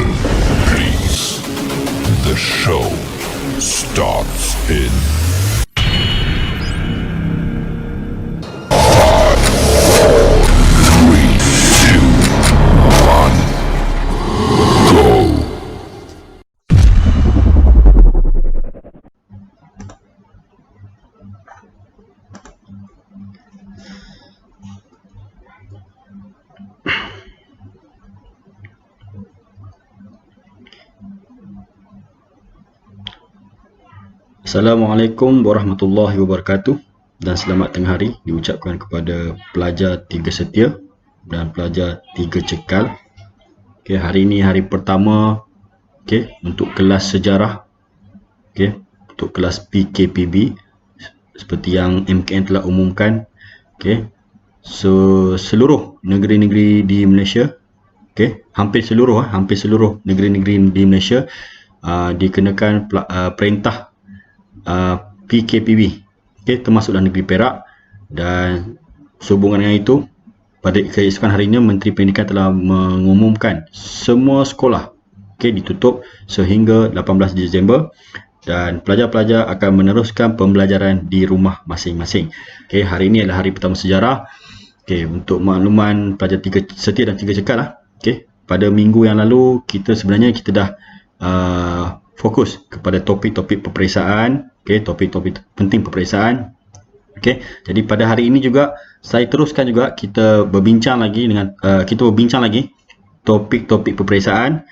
Attention, please. The show starts in 5, 4, 3, 2, 1, go. Assalamualaikum warahmatullahi wabarakatuh dan selamat tengah hari diucapkan kepada pelajar 3 setia dan pelajar 3 cekal. Okey, hari ini hari pertama untuk kelas sejarah. Untuk kelas PKPB seperti yang MKN telah umumkan. So seluruh negeri-negeri di Malaysia, hampir seluruh negeri-negeri di Malaysia dikenakan perintah PKPB, termasuklah negeri Perak. Dan sehubungan dengan itu, pada keesokan harinya Menteri Pendidikan telah mengumumkan semua sekolah ditutup sehingga 18 Disember dan pelajar-pelajar akan meneruskan pembelajaran di rumah masing-masing. Hari ini adalah hari pertama sejarah. Untuk makluman pelajar 3 setia dan 3 cekal lah. Pada minggu yang lalu kita dah fokus kepada topik-topik peperiksaan, topik-topik penting peperiksaan. Jadi pada hari ini juga saya teruskan juga kita berbincang lagi topik-topik peperiksaan,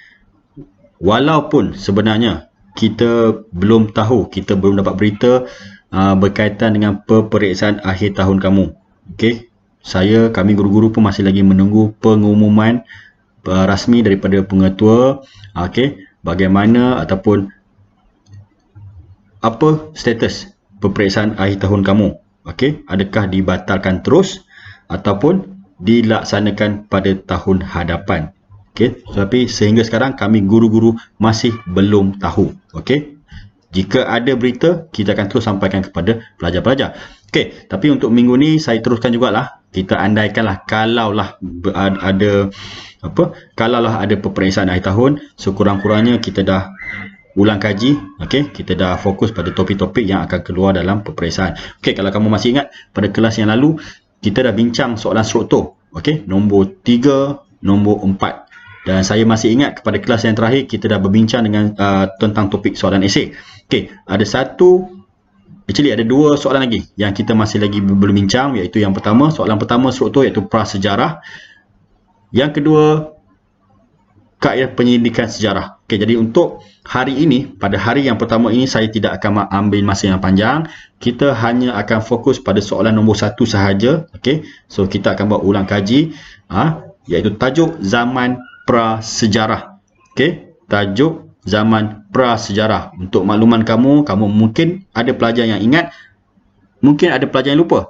walaupun sebenarnya kita belum dapat berita berkaitan dengan peperiksaan akhir tahun kamu. Kami guru-guru pun masih lagi menunggu pengumuman rasmi daripada pengetua bagaimana ataupun apa status peperiksaan akhir tahun kamu. Adakah dibatalkan terus ataupun dilaksanakan pada tahun hadapan. Tapi sehingga sekarang kami guru-guru masih belum tahu. Jika ada berita, kita akan terus sampaikan kepada pelajar-pelajar. Tapi untuk minggu ni saya teruskan jugalah. Kita andaikanlah kalaulah ada peperiksaan akhir tahun, sekurang-kurangnya kita dah ulang kaji, kita dah fokus pada topik-topik yang akan keluar dalam peperiksaan. Kalau kamu masih ingat, pada kelas yang lalu kita dah bincang soalan struktur, nombor 3, nombor 4. Dan saya masih ingat kepada kelas yang terakhir kita dah berbincang dengan tentang topik soalan esei. Ada dua soalan lagi yang kita masih lagi berbincang, iaitu yang pertama, soalan pertama struktur iaitu prasejarah. Yang kedua, kaedah penyelidikan sejarah. Jadi untuk hari ini, pada hari yang pertama ini saya tidak akan ambil masa yang panjang. Kita hanya akan fokus pada soalan nombor 1 sahaja. So kita akan buat ulang kaji, iaitu tajuk zaman prasejarah. Tajuk zaman prasejarah. Untuk makluman kamu mungkin ada pelajar yang ingat, mungkin ada pelajar yang lupa.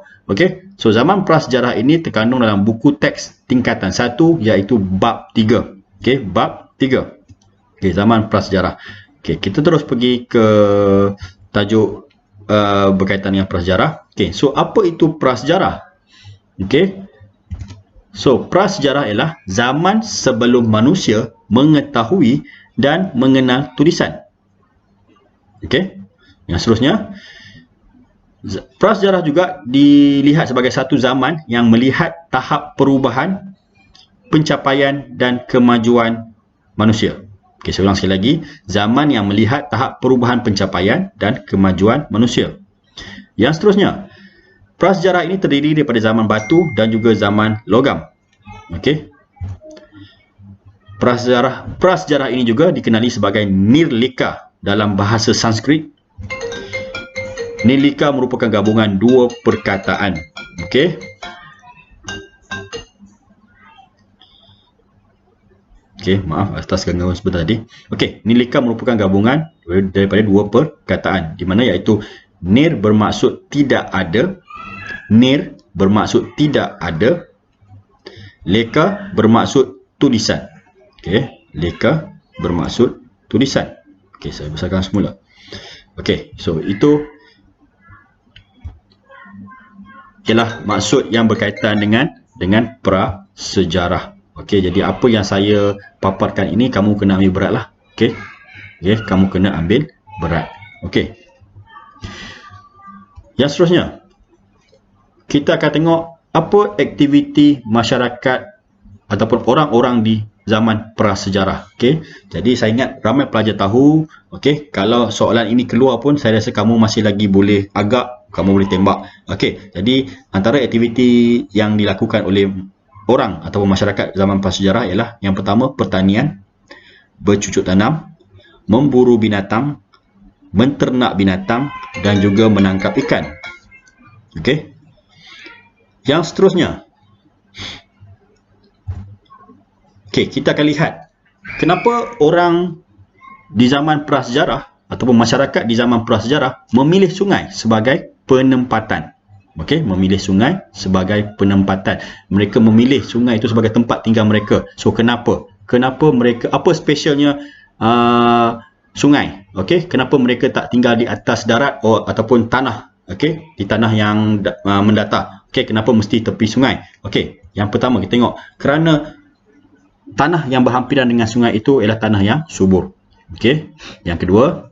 So zaman prasejarah ini terkandung dalam buku teks tingkatan 1, iaitu bab 3. Bab 3. Zaman prasejarah. Kita terus pergi ke tajuk berkaitan dengan prasejarah. So apa itu prasejarah? So prasejarah ialah zaman sebelum manusia mengetahui dan mengenal tulisan. Yang seterusnya, prasejarah juga dilihat sebagai satu zaman yang melihat tahap perubahan, pencapaian dan kemajuan manusia. Saya ulang sekali lagi, zaman yang melihat tahap perubahan, pencapaian dan kemajuan manusia. Yang seterusnya, prasejarah ini terdiri daripada zaman batu dan juga zaman logam. Prasejarah ini juga dikenali sebagai Nirlika dalam bahasa Sanskrit. Nirlika merupakan gabungan dua perkataan. Maaf atas gangguan sebentar tadi. Nirlika merupakan gabungan daripada dua perkataan, di mana iaitu nir bermaksud tidak ada, leka bermaksud tulisan. Leka bermaksud tulisan. Saya besarkan semula. So itu ialah maksud yang berkaitan dengan prasejarah. Okey, jadi apa yang saya paparkan ini kamu kena ambil berat lah. Okey. Okey, kamu kena ambil berat. Okey. Yang seterusnya, kita akan tengok apa aktiviti masyarakat ataupun orang-orang di zaman prasejarah. Okey. Jadi saya ingat ramai pelajar tahu, okey, kalau soalan ini keluar pun saya rasa kamu masih lagi boleh agak, kamu boleh tembak. Okey. Jadi antara aktiviti yang dilakukan oleh orang ataupun masyarakat zaman prasejarah ialah yang pertama pertanian, bercucuk tanam, memburu binatang, menternak binatang dan juga menangkap ikan. Okey. Yang seterusnya, okey, kita akan lihat kenapa orang di zaman prasejarah ataupun masyarakat di zaman prasejarah memilih sungai sebagai penempatan. Okey, memilih sungai sebagai penempatan. Mereka memilih sungai itu sebagai tempat tinggal mereka. So kenapa? Kenapa mereka, apa spesialnya sungai? Okey, kenapa mereka tak tinggal di atas darat ataupun tanah? Okey, di tanah yang mendatar. Okey, kenapa mesti tepi sungai? Okey, yang pertama kita tengok kerana tanah yang berhampiran dengan sungai itu ialah tanah yang subur. Okey, yang kedua,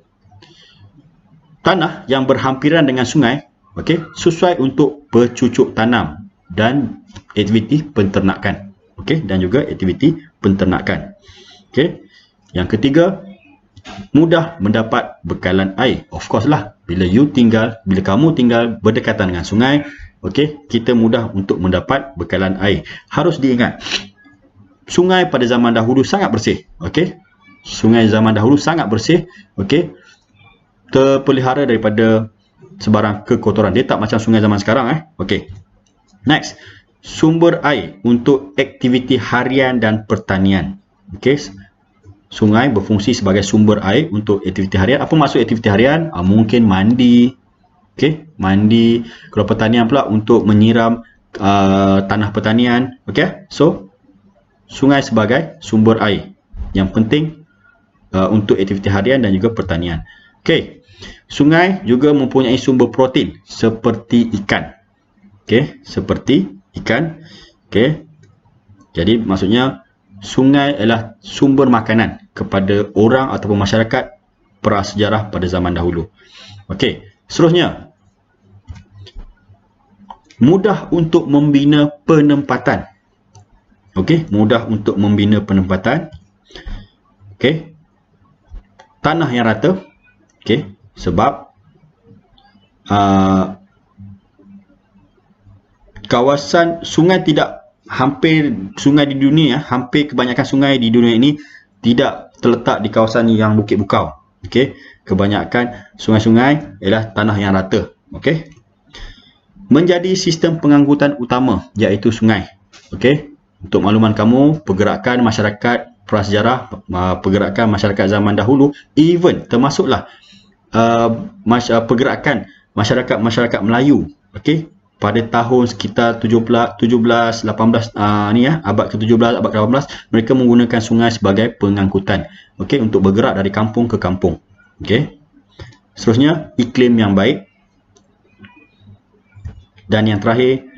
tanah yang berhampiran dengan sungai, okey, sesuai untuk bercucuk tanam dan aktiviti penternakan. Okey, dan juga aktiviti penternakan. Okey, yang ketiga, mudah mendapat bekalan air. Of course lah, bila kamu tinggal berdekatan dengan sungai, okey, kita mudah untuk mendapat bekalan air. Harus diingat, sungai pada zaman dahulu sangat bersih. Okey, sungai zaman dahulu sangat bersih. Okey, terpelihara daripada sebarang kekotoran. Dia tak macam sungai zaman sekarang. Okey, next, sumber air untuk aktiviti harian dan pertanian. Okey, sungai berfungsi sebagai sumber air untuk aktiviti harian. Apa maksud aktiviti harian? Mungkin mandi. Okey, mandi. Kalau pertanian pula untuk menyiram tanah pertanian. Okey, so sungai sebagai sumber air yang penting untuk aktiviti harian dan juga pertanian. Okey, sungai juga mempunyai sumber protein seperti ikan. Okey, seperti ikan. Okey, jadi maksudnya sungai adalah sumber makanan kepada orang ataupun masyarakat prasejarah pada zaman dahulu. Okey, seterusnya, mudah untuk membina penempatan. Okey, mudah untuk membina penempatan. Okey, tanah yang rata. Okey, sebab kawasan sungai tidak, hampir sungai di dunia, hampir kebanyakan sungai di dunia ini tidak terletak di kawasan yang bukit bukau. Okey, kebanyakan sungai-sungai ialah tanah yang rata. Okey, menjadi sistem pengangkutan utama iaitu sungai. Okey, untuk makluman kamu, pergerakan masyarakat prasejarah, pergerakan masyarakat zaman dahulu, even termasuklah pergerakan masyarakat Melayu. Okey, pada tahun sekitar 17, 18 abad ke-17, abad ke-18, mereka menggunakan sungai sebagai pengangkutan. Okey, untuk bergerak dari kampung ke kampung. Okey. Seterusnya, iklim yang baik. Dan yang terakhir,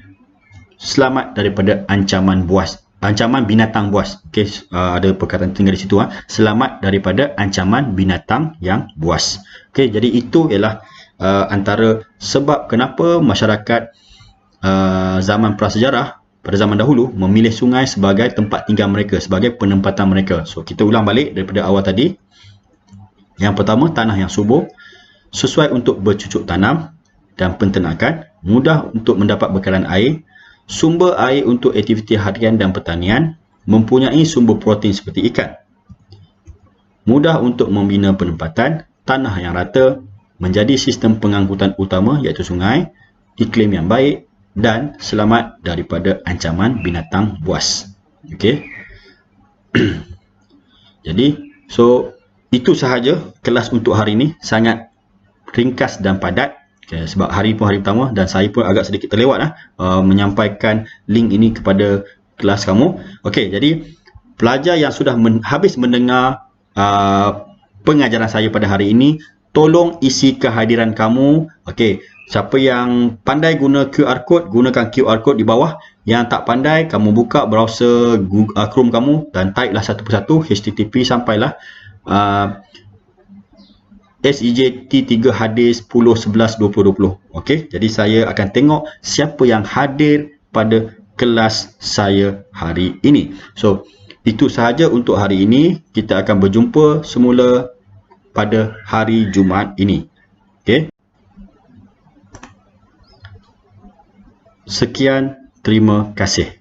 selamat daripada ancaman buas. Ancaman binatang buas. Okey, ada perkataan tinggal di situ. Selamat daripada ancaman binatang yang buas. Okey, jadi itu ialah antara sebab kenapa masyarakat zaman prasejarah pada zaman dahulu memilih sungai sebagai tempat tinggal mereka, sebagai penempatan mereka. So, kita ulang balik daripada awal tadi. Yang pertama, tanah yang subur, sesuai untuk bercucuk tanam dan penternakan, mudah untuk mendapat bekalan air, sumber air untuk aktiviti harian dan pertanian, mempunyai sumber protein seperti ikan, mudah untuk membina penempatan, tanah yang rata, menjadi sistem pengangkutan utama iaitu sungai, iklim yang baik dan selamat daripada ancaman binatang buas. Okey. Jadi, so itu sahaja kelas untuk hari ini, sangat ringkas dan padat. Okay, sebab hari pun hari pertama dan saya pun agak sedikit terlewat menyampaikan link ini kepada kelas kamu. Okey, jadi pelajar yang sudah habis mendengar pengajaran saya pada hari ini, tolong isi kehadiran kamu. Okey, Siapa yang pandai guna QR code, gunakan QR code di bawah. Yang tak pandai, kamu buka browser Google, Chrome kamu dan type lah satu persatu HTTP sampailah SEJT3HD10112020. Okey, jadi saya akan tengok siapa yang hadir pada kelas saya hari ini. So, itu sahaja untuk hari ini. Kita akan berjumpa semula pada hari Jumaat ini. Okey. Sekian, terima kasih.